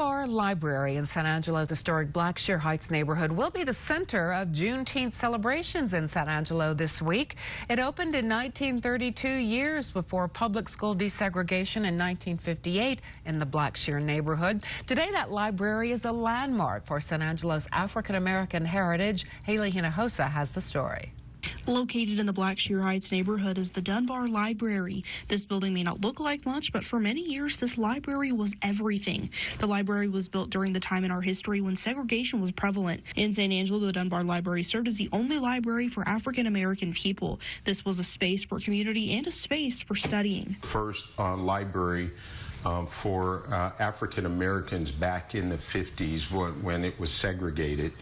Dunbar Library in San Angelo's historic Blackshear Heights neighborhood will be the center of Juneteenth celebrations in San Angelo this week. It opened in 1932, years before public school desegregation in 1958 in the Blackshear neighborhood. Today, that library is a landmark for San Angelo's African-American heritage. Haley Hinojosa has the story. Located in the Blackshear Heights neighborhood is the Dunbar Library. This building may not look like much, but for many years, this library was everything. The library was built during the time in our history when segregation was prevalent. In San Angelo, the Dunbar Library served as the only library for African-American people. This was a space for community and a space for studying. First library for African Americans back in the 50s when it was segregated,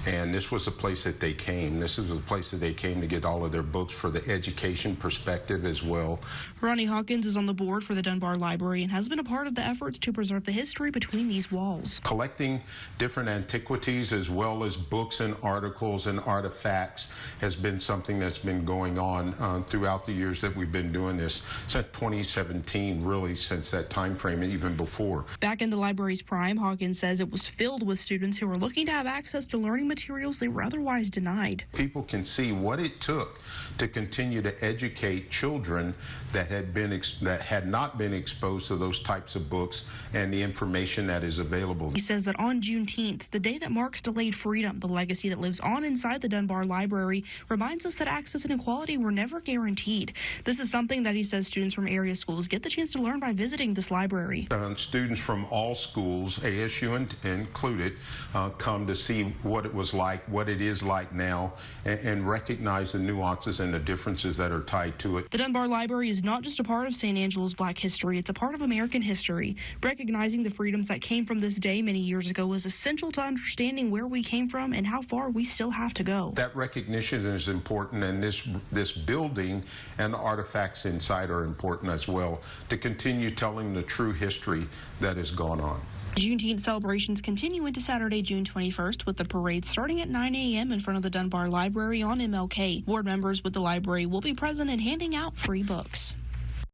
and this was the place that they came. This is the place that they came to get all of their books for the education perspective as well. Ronnie Hawkins is on the board for the Dunbar Library and has been a part of the efforts to preserve the history between these walls. Collecting different antiquities as well as books and articles and artifacts has been something that's been going on throughout the years that we've been doing this, since 2017, really, since that time frame and even before. Back in the library's prime, Hawkins says it was filled with students who were looking to have access to learning materials they were otherwise denied. People can see what it took to continue to educate children that had not been exposed to those types of books and the information that is available. He says that on Juneteenth, the day that marks delayed freedom, the legacy that lives on inside the Dunbar Library reminds us that access and equality were never guaranteed. This is something that he says students from area schools get the chance to learn by visiting this library. Students from all schools, ASU included, come to see what it was like, what it is like now, and recognize the nuances and the differences that are tied to it. The Dunbar Library is not just a part of San Angelo's Black history, it's a part of American history. Recognizing the freedoms that came from this day many years ago is essential to understanding where we came from and how far we still have to go. That recognition is important, and this building and the artifacts inside are important as well, to continue telling the true history that has gone on. Juneteenth celebrations continue into Saturday, June 21st, with the parade starting at 9 a.m. in front of the Dunbar Library on MLK. Board members with the library will be present and handing out free books.